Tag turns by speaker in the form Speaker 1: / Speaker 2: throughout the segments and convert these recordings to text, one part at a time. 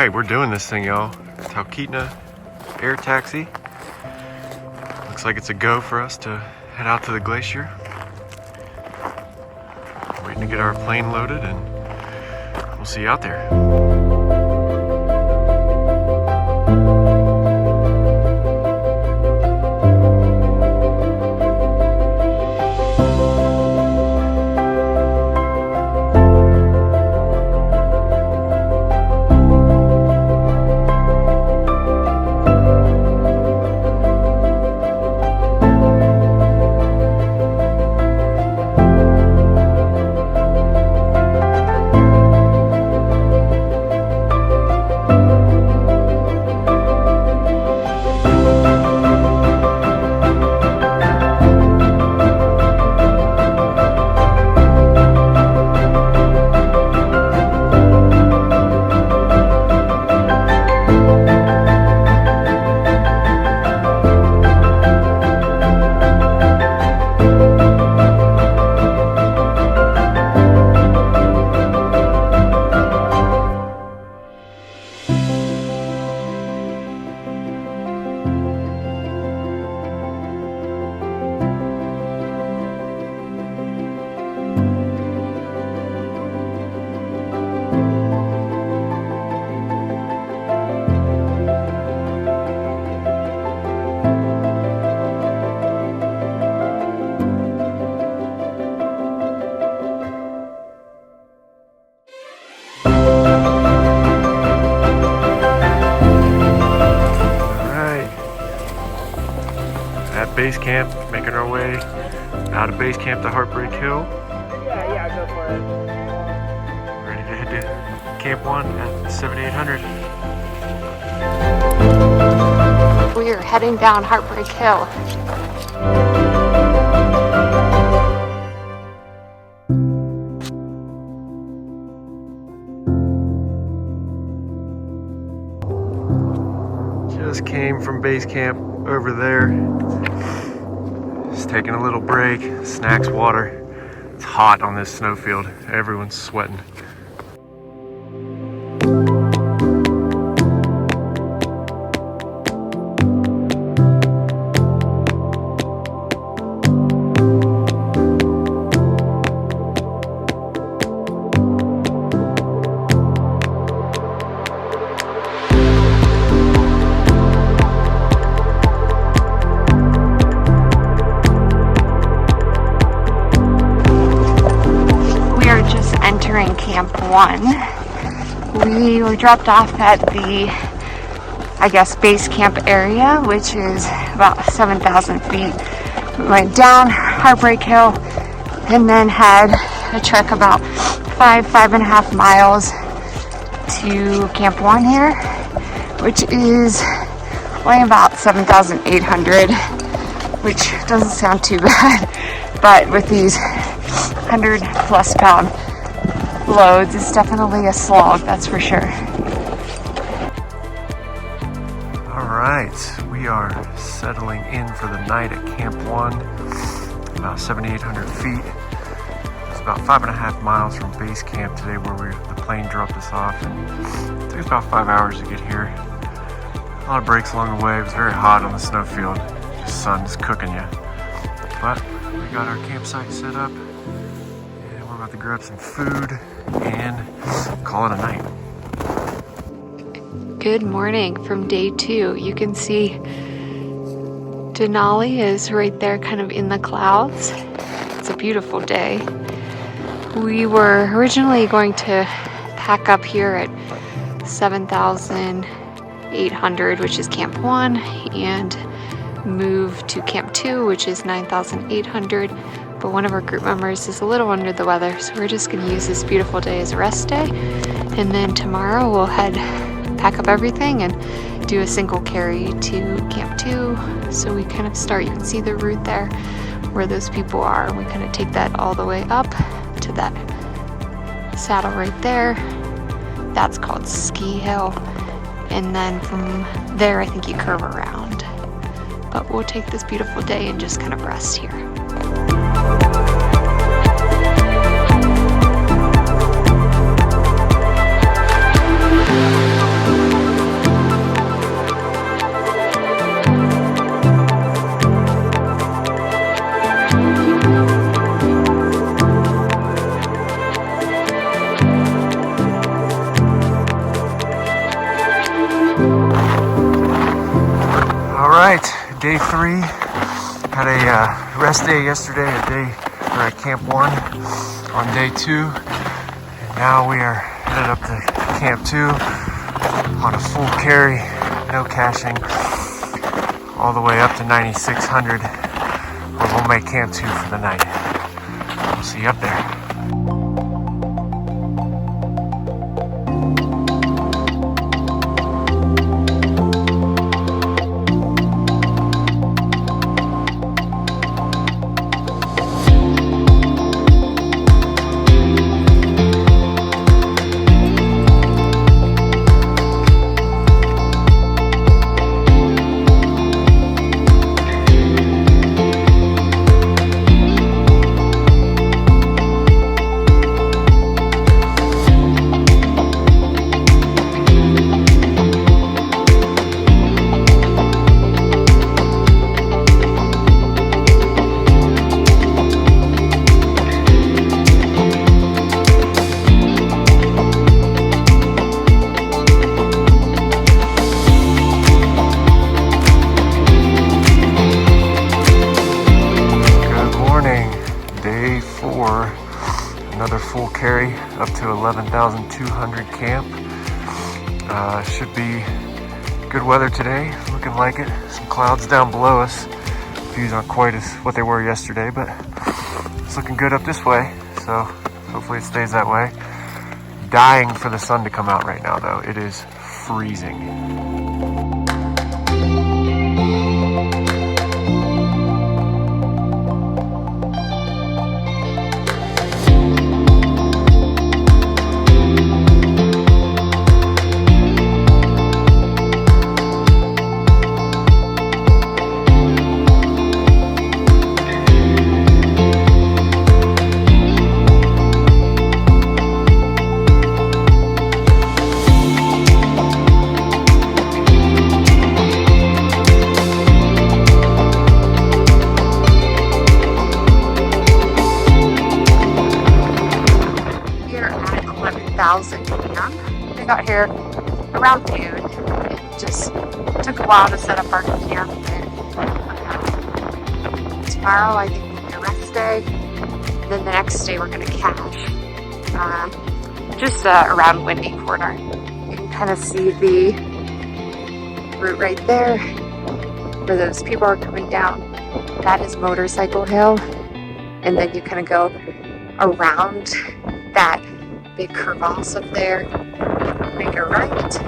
Speaker 1: Alright, we're doing this thing, y'all. Talkeetna air taxi. Looks like it's a go for us to head out to the glacier. Waiting to get our plane loaded and we'll see you out there. Base camp, making our way out of base camp to Heartbreak Hill.
Speaker 2: Yeah, go for it.
Speaker 1: Ready to head to Camp 1 at 7800.
Speaker 3: We are heading down Heartbreak Hill.
Speaker 1: Just came from base camp over there. Just taking a little break, snacks, water. It's hot on this snowfield. Everyone's sweating.
Speaker 3: Camp 1. We were dropped off at the, I guess, base camp area, which is about 7,000 feet. We went down Heartbreak Hill and then had a trek about 5.5 miles to Camp 1 here, which is only about 7,800, which doesn't sound too bad, but with these 100+ pound loads, it's definitely a slog, that's for sure.
Speaker 1: Alright, we are settling in for the night at Camp 1, about 7,800 feet. It's about 5.5 miles from base camp today where the plane dropped us off, and it took us about 5 hours to get here. A lot of breaks along the way. It was very hot on the snowfield. The sun's cooking you. But we got our campsite set up. We're about to grab some food and call it a night.
Speaker 3: Good morning from day 2. You can see Denali is right there kind of in the clouds. It's a beautiful day. We were originally going to pack up here at 7,800, which is Camp 1, and move to Camp 2, which is 9,800. But one of our group members is a little under the weather, so we're just going to use this beautiful day as a rest day, and then tomorrow we'll pack up everything and do a single carry to Camp 2. So we kind of start, you can see the route there where those people are, and we kind of take that all the way up to that saddle right there. That's called Ski Hill, and then from there I think you curve around. But we'll take this beautiful day and just kind of rest here.
Speaker 1: day 3. Had a rest day yesterday at Camp 1 on day 2. And now we are headed up to Camp 2 on a full carry, no caching, all the way up to 9,600, where we'll make Camp 2 for the night. We'll see you up there. Another full carry up to 11,200 camp. Should be good weather today, looking like it. Some clouds down below us. Views aren't quite as what they were yesterday, but it's looking good up this way, so hopefully it stays that way. Dying for the sun to come out right now though. It is freezing.
Speaker 3: We got here around noon. It just took a while to set up our camp. And tomorrow I think will be a rest day. And then the next day we're going to cache. Just around Windy Corner. You can kind of see the route right there where those people are coming down. That is Motorcycle Hill. And then you kind of go around that big crevasse up there, make a right.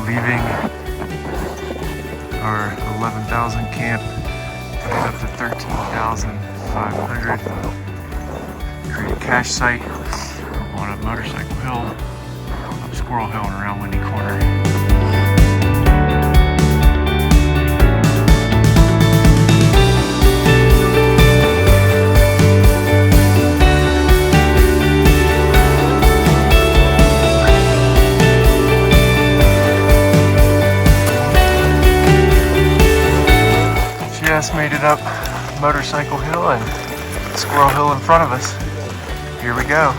Speaker 1: Leaving our 11,000 camp, headed up to 13,500. Create a cache site on a Motorcycle Hill, up Squirrel Hill, and around Windy Corner. Just made it up Motorcycle Hill and Squirrel Hill in front of us. Here we go.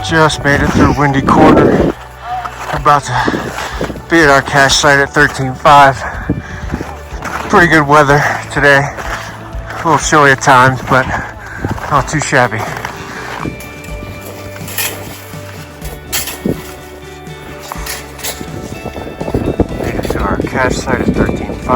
Speaker 1: Just made it through Windy Corner. We're about to be at our cache site at 13.5. Pretty good weather today. A little chilly at times, but not too shabby. Made cache site at 13.5.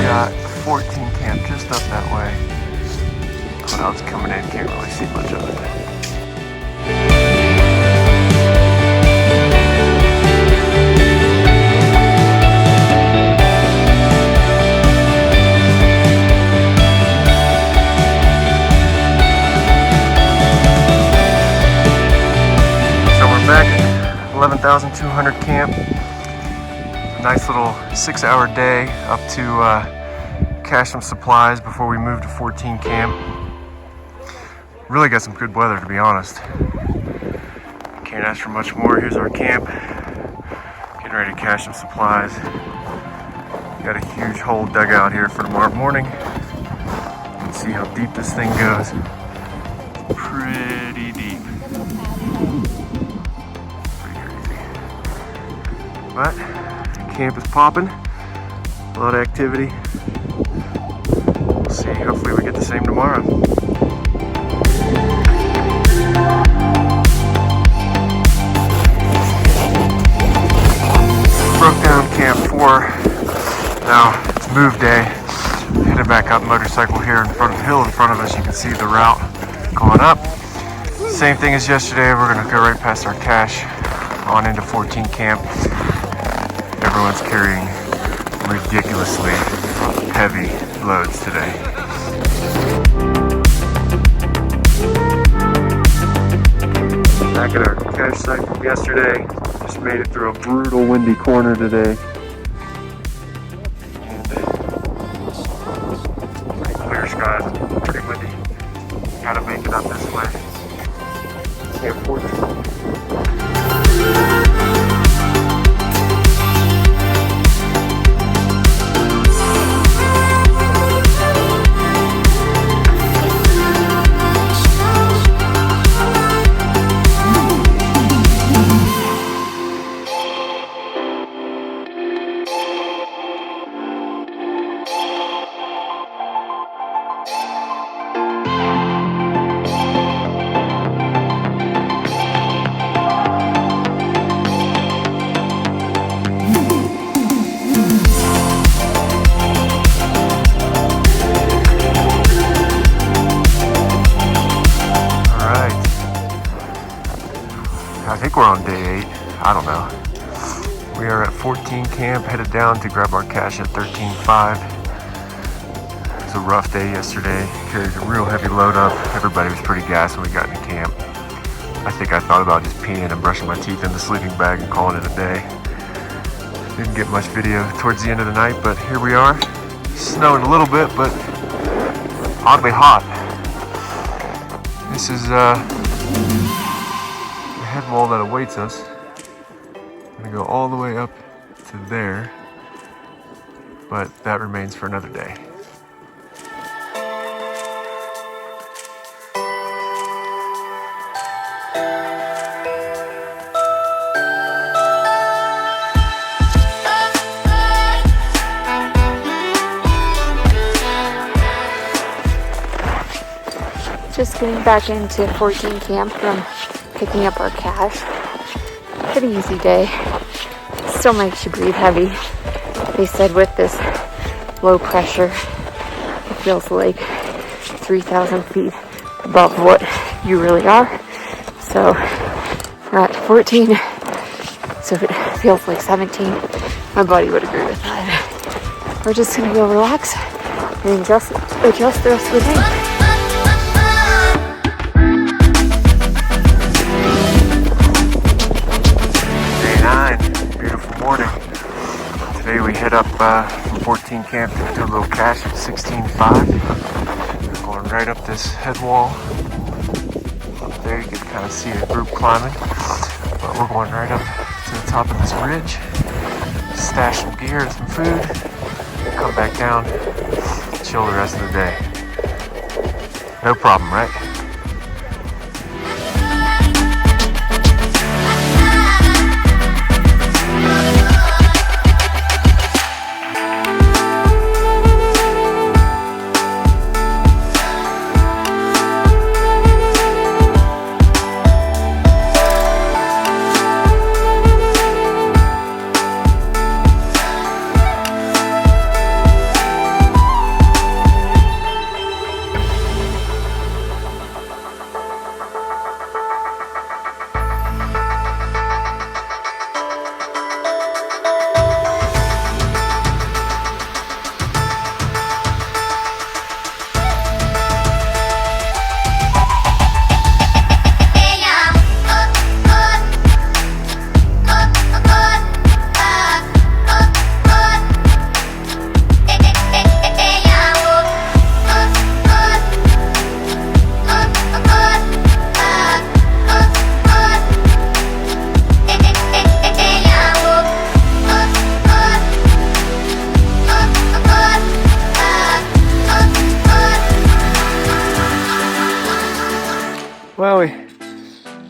Speaker 1: Got 14 camp just up that way. Clouds coming in, can't really see much of it. Back at 11,200 camp. A nice little 6-hour day up to cache some supplies before we move to 14 camp. Really got some good weather, to be honest. Can't ask for much more. Here's our camp. Getting ready to cache some supplies. Got a huge hole dug out here for tomorrow morning. Let's see how deep this thing goes. Pretty deep. But camp is popping, a lot of activity. We'll see, hopefully we get the same tomorrow. Broke down camp 4. Now it's move day. Headed back up motorcycle here in front of the hill in front of us. You can see the route going up. Same thing as yesterday. We're gonna go right past our cache on into 14 camp. Everyone's carrying ridiculously heavy loads today. Back at our cache site from yesterday. Just made it through a brutal windy corner today. And pretty clear skies, pretty windy. Gotta make it up this way. Camp 14. I think we're on day 8. I don't know. We are at 14 camp, headed down to grab our cache at 13.5. It was a rough day yesterday. Carried a real heavy load up. Everybody was pretty gassed when we got into camp. I think I thought about just peeing and brushing my teeth in the sleeping bag and calling it a day. Didn't get much video towards the end of the night, but here we are. Snowing a little bit, but oddly hot. This is the head wall that awaits us. I'm gonna go all the way up to there, but that remains for another day.
Speaker 3: Just getting back into 14 camp from picking up our cache. Pretty easy day. Still makes you breathe heavy. They said with this low pressure, it feels like 3,000 feet above what you really are. So we're at 14, so it feels like 17. My body would agree with that. We're just gonna go relax and just adjust the rest of the day. Morning. Today we head up from 14 camp to a little cache at 16.5. We're going right up this head wall. Up there you can kind of see a group climbing. But we're going right up to the top of this ridge. Stash some gear and some food. Come back down. Chill the rest of the day. No problem, right?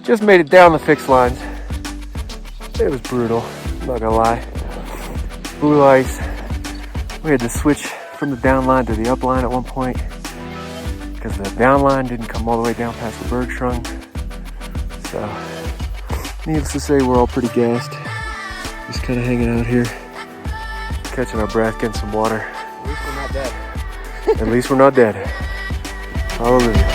Speaker 1: Just made it down the fixed lines. It was brutal, I'm not gonna lie. Blue ice. We had to switch from the down line to the up line at one point because the down line didn't come all the way down past the Bergschrung. So, needless to say, we're all pretty gassed. Just kind of hanging out here, catching our breath, getting some water.
Speaker 2: At least we're not dead.
Speaker 1: At least we're not dead. Hallelujah.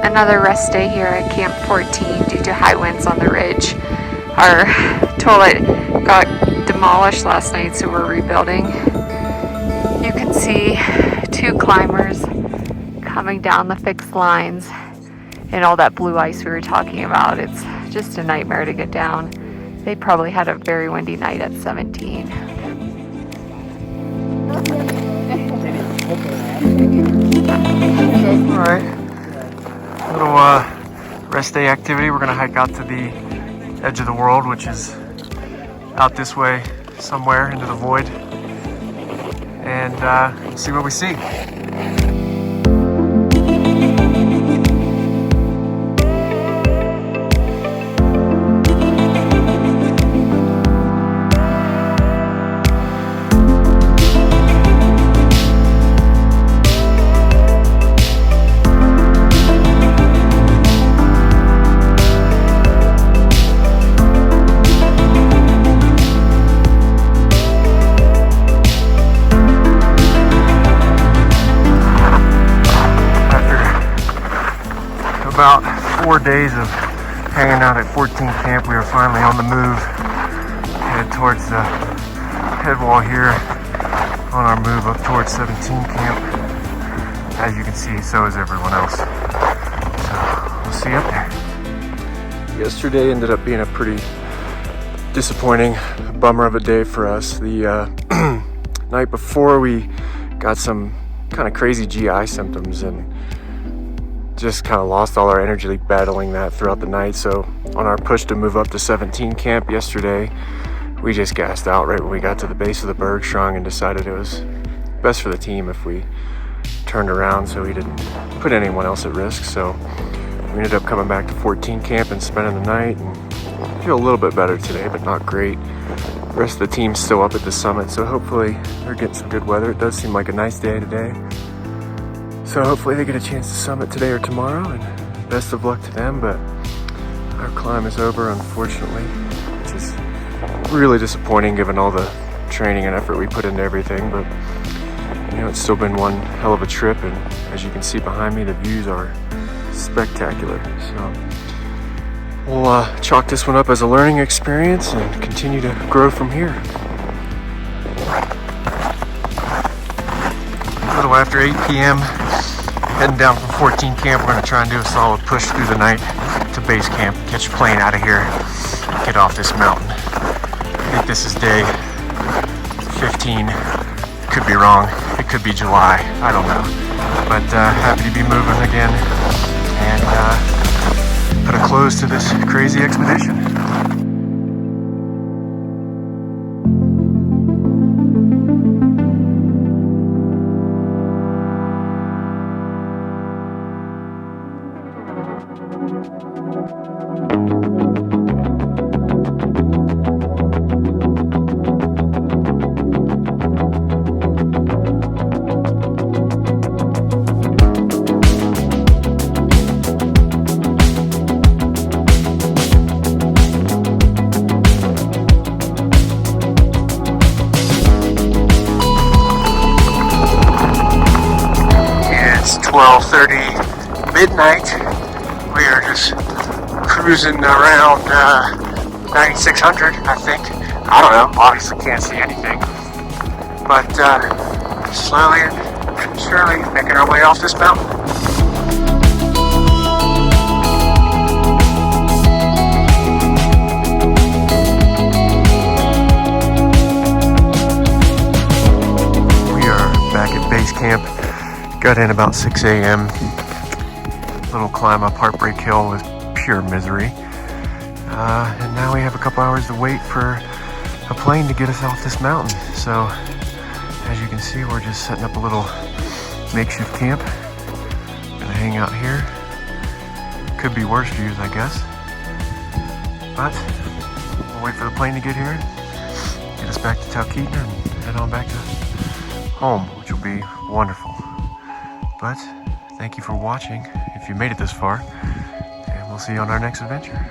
Speaker 3: Another rest day here at Camp 14 due to high winds on the ridge. Our toilet got demolished last night, so we're rebuilding. You can see two climbers coming down the fixed lines and all that blue ice we were talking about. It's just a nightmare to get down. They probably had a very windy night at 17.
Speaker 1: All right. Little rest day activity. We're gonna hike out to the edge of the world, which is out this way somewhere into the void, and we'll see what we see. About 4 days of hanging out at 14 camp, we are finally on the move, head towards the head wall here on our move up towards 17 camp. As you can see, so is everyone else. So we'll see you up there. Yesterday ended up being a pretty disappointing bummer of a day for us. The night before, we got some kind of crazy GI symptoms and just kind of lost all our energy battling that throughout the night. So on our push to move up to 17 camp yesterday, we just gassed out right when we got to the base of the Bergschrung and decided it was best for the team if we turned around so we didn't put anyone else at risk. So we ended up coming back to 14 camp and spending the night, and feel a little bit better today, but not great. The rest of the team's still up at the summit, so hopefully they're getting some good weather. It does seem like a nice day today. So hopefully they get a chance to summit today or tomorrow, and best of luck to them. But our climb is over, unfortunately, which is really disappointing given all the training and effort we put into everything. But you know, it's still been one hell of a trip, and as you can see behind me, the views are spectacular. So we'll chalk this one up as a learning experience and continue to grow from here. A little after 8 p.m. heading down from 14 camp. We're going to try and do a solid push through the night to base camp, catch a plane out of here, get off this mountain. I think this is day 15. Could be wrong. It could be July. I don't know. But happy to be moving again and put a close to this crazy expedition. It's 12:30 midnight. We are just cruising around 9,600, I think. I don't know, obviously can't see anything. But slowly and surely making our way off this mountain. We are back at base camp. Got in about 6 a.m. A little climb up Heartbreak Hill was pure misery. And now we have a couple hours to wait for a plane to get us off this mountain. So as you can see, we're just setting up a little makeshift camp. Gonna hang out here. Could be worse views, I guess. But we'll wait for the plane to get here, get us back to Talkeetna, and head on back to home, which will be wonderful. But thank you for watching if you made it this far, and we'll see you on our next adventure.